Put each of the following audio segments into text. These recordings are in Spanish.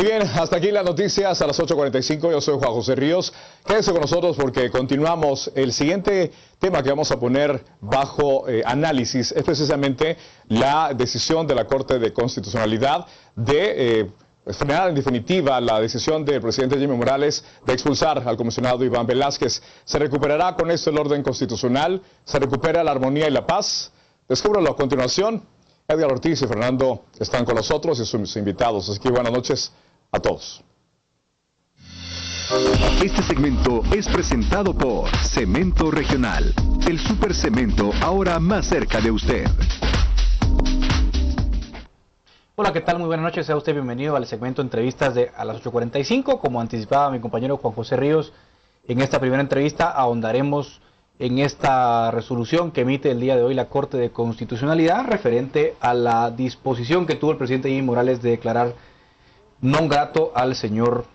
Y bien, hasta aquí las noticias a las 8:45. Yo soy Juan José Ríos. Quédense con nosotros porque continuamos. El siguiente tema que vamos a poner bajo análisis es precisamente la decisión de la Corte de Constitucionalidad de frenar en definitiva la decisión del presidente Jimmy Morales de expulsar al comisionado Iván Velázquez. ¿Se recuperará con esto el orden constitucional? ¿Se recupera la armonía y la paz? Descúbralo a continuación. Edgar Ortiz y Fernando están con nosotros y sus invitados. Así que buenas noches a todos. Este segmento es presentado por Cemento Regional, el supercemento ahora más cerca de usted. Hola, ¿qué tal? Muy buenas noches. Sea usted bienvenido al segmento entrevistas de a las 8:45. Como anticipaba mi compañero Juan José Ríos, en esta primera entrevista ahondaremos en esta resolución que emite el día de hoy la Corte de Constitucionalidad referente a la disposición que tuvo el presidente Jimmy Morales de declarar non grato al señor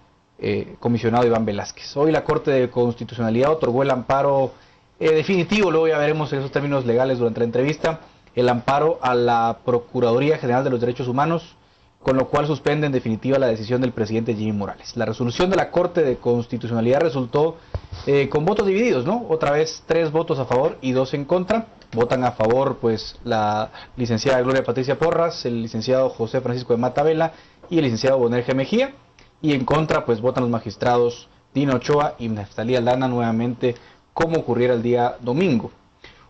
comisionado Iván Velázquez. Hoy la Corte de Constitucionalidad otorgó el amparo definitivo, luego ya veremos esos términos legales durante la entrevista, el amparo a la Procuraduría General de los Derechos Humanos, con lo cual suspende en definitiva la decisión del presidente Jimmy Morales. La resolución de la Corte de Constitucionalidad resultó con votos divididos, ¿no? Otra vez 3 votos a favor y 2 en contra. Votan a favor pues la licenciada Gloria Patricia Porras, el licenciado José Francisco de Mata Vela y el licenciado Bonerge Mejía, y en contra pues votan los magistrados Dina Ochoa y Neftalí Aldana, nuevamente como ocurriera el día domingo.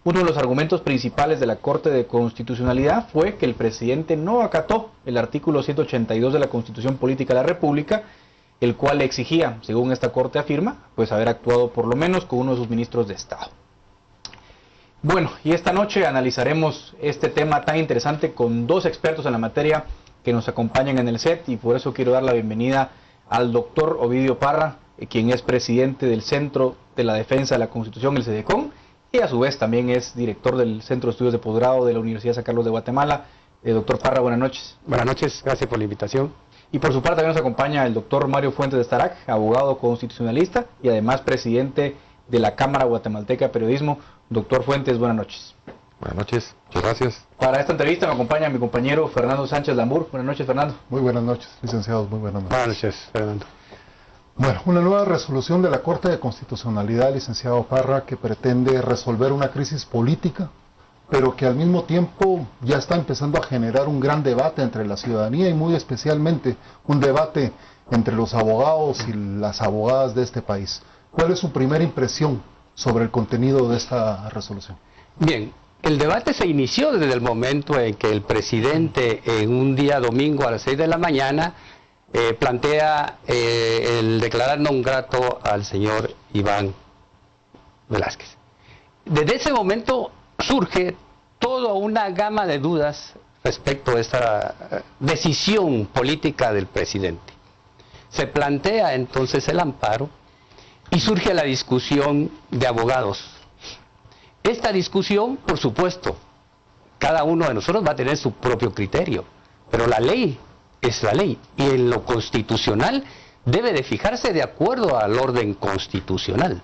Uno de los argumentos principales de la Corte de Constitucionalidad fue que el presidente no acató el artículo 182 de la Constitución Política de la República, el cual le exigía, según esta Corte afirma, pues haber actuado por lo menos con uno de sus ministros de Estado. Bueno, y esta noche analizaremos este tema tan interesante con 2 expertos en la materia que nos acompañan en el set, y por eso quiero dar la bienvenida al doctor Ovidio Parra, quien es presidente del Centro de la Defensa de la Constitución, el CEDECON, y a su vez también es director del Centro de Estudios de Posgrado de la Universidad San Carlos de Guatemala. Doctor Parra, buenas noches. Buenas noches, gracias por la invitación. Y por su parte también nos acompaña el doctor Mario Fuentes de Starac, abogado constitucionalista y además presidente de la Cámara Guatemalteca de Periodismo. Doctor Fuentes, buenas noches. Buenas noches, muchas gracias. Para esta entrevista me acompaña mi compañero Fernando Sánchez Lambur. Buenas noches, Fernando. Muy buenas noches, licenciados, muy buenas noches. Buenas noches, Fernando. Bueno, una nueva resolución de la Corte de Constitucionalidad, licenciado Parra, que pretende resolver una crisis política, pero que al mismo tiempo ya está empezando a generar un gran debate entre la ciudadanía y muy especialmente un debate entre los abogados y las abogadas de este país. ¿Cuál es su primera impresión sobre el contenido de esta resolución? Bien, el debate se inició desde el momento en que el presidente en un día domingo a las 6 de la mañana plantea el declarar non grato al señor Iván Velázquez. Desde ese momento surge toda una gama de dudas respecto a esta decisión política del presidente. Se plantea entonces el amparo y surge la discusión de abogados. Esta discusión, por supuesto, cada uno de nosotros va a tener su propio criterio, pero la ley es la ley, y en lo constitucional debe de fijarse de acuerdo al orden constitucional.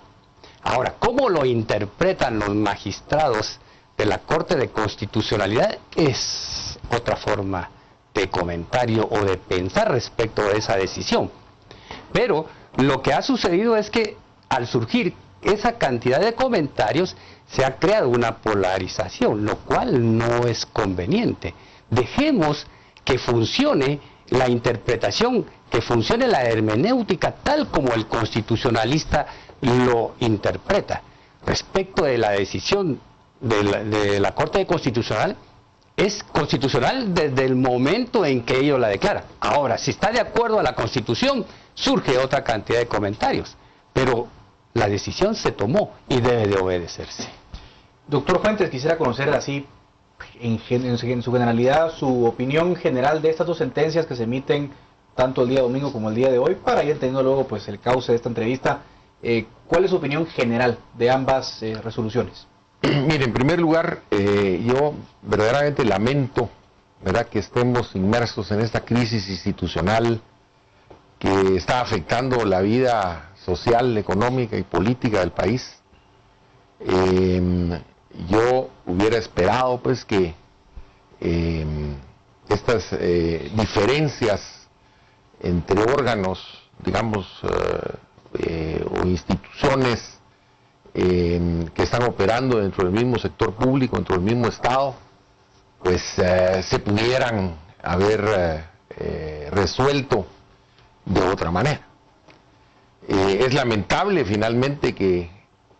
Ahora, ¿cómo lo interpretan los magistrados de la Corte de Constitucionalidad? Es otra forma de comentario o de pensar respecto a esa decisión. Pero lo que ha sucedido es que al surgir esa cantidad de comentarios se ha creado una polarización, lo cual no es conveniente. Dejemos que funcione la interpretación, que funcione la hermenéutica tal como el constitucionalista lo interpreta. Respecto de la decisión de la Corte Constitucional, es constitucional desde el momento en que ellos la declaran. Ahora, si está de acuerdo a la Constitución, surge otra cantidad de comentarios, pero la decisión se tomó y debe de obedecerse. Doctor Fuentes, quisiera conocer así, en su generalidad, su opinión general de estas 2 sentencias que se emiten tanto el día domingo como el día de hoy, para ir entendiendo luego pues el cauce de esta entrevista. ¿Cuál es su opinión general de ambas resoluciones? Mire, en primer lugar, yo verdaderamente lamento, ¿verdad?, que estemos inmersos en esta crisis institucional que está afectando la vida social, económica y política del país. Yo hubiera esperado pues que estas diferencias entre órganos, digamos, o instituciones que están operando dentro del mismo sector público, dentro del mismo Estado, pues se pudieran haber resuelto de otra manera. Es lamentable finalmente que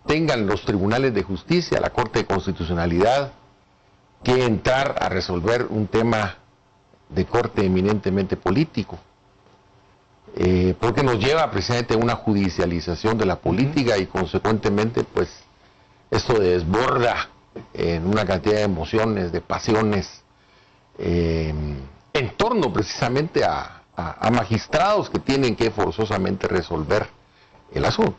tengan los tribunales de justicia, la Corte de Constitucionalidad, que entrar a resolver un tema de corte eminentemente político, porque nos lleva precisamente a una judicialización de la política y consecuentemente pues esto desborda en una cantidad de emociones, de pasiones, en torno precisamente a magistrados que tienen que forzosamente resolver el asunto.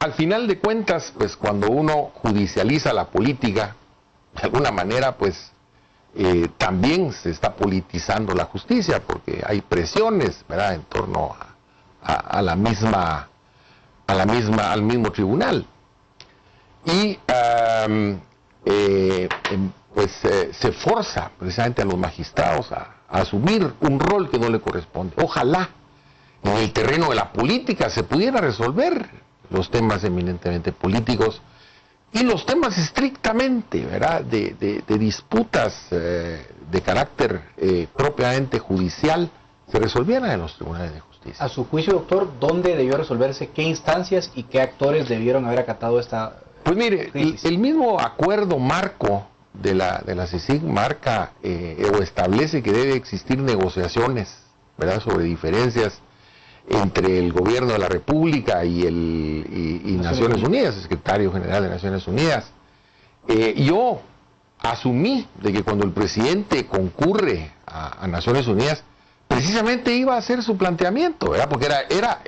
Al final de cuentas, pues cuando uno judicializa la política, de alguna manera pues también se está politizando la justicia, porque hay presiones, ¿verdad?, en torno al mismo tribunal. Y pues se forza precisamente a los magistrados a asumir un rol que no le corresponde. Ojalá en el terreno de la política se pudiera resolver los temas eminentemente políticos y los temas estrictamente, ¿verdad?, de disputas de carácter propiamente judicial se resolvieran en los tribunales de justicia. A su juicio, doctor, ¿dónde debió resolverse? ¿Qué instancias y qué actores debieron haber acatado esta Pues mire, el mismo acuerdo marco de la CICIG marca o establece que debe existir negociaciones, ¿verdad?, sobre diferencias entre el gobierno de la República y Naciones Unidas, el secretario general de Naciones Unidas. Yo asumí de que cuando el presidente concurre a Naciones Unidas, precisamente iba a hacer su planteamiento, ¿verdad?, porque era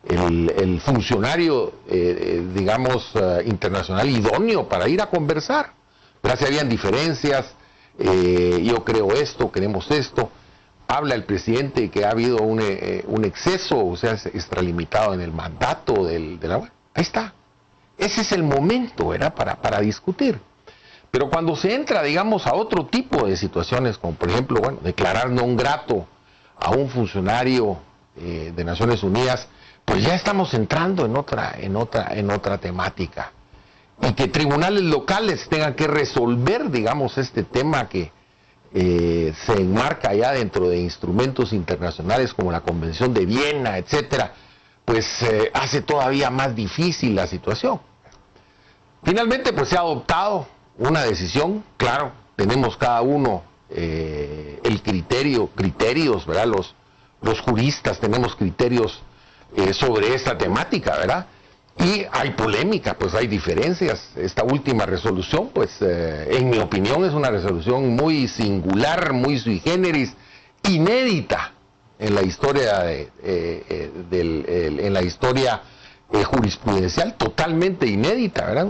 el funcionario, internacional idóneo para ir a conversar. ¿Verdad? Si habían diferencias, yo creo esto, queremos esto. Habla el presidente que ha habido un exceso, o sea, extralimitado en el mandato ahí está. Ese es el momento, ¿verdad?, para discutir. Pero cuando se entra, digamos, a otro tipo de situaciones, como por ejemplo, bueno, declarar non grato a un funcionario de Naciones Unidas, pues ya estamos entrando en otra temática. Y que tribunales locales tengan que resolver, digamos, este tema que se enmarca ya dentro de instrumentos internacionales como la Convención de Viena, etcétera, pues hace todavía más difícil la situación. Finalmente, pues se ha adoptado una decisión, claro, tenemos cada uno criterios, ¿verdad? Los juristas tenemos criterios sobre esta temática, ¿verdad? Y hay polémica, pues hay diferencias. Esta última resolución, pues en mi opinión es una resolución muy singular, muy sui generis, inédita en la historia jurisprudencial, totalmente inédita, ¿verdad?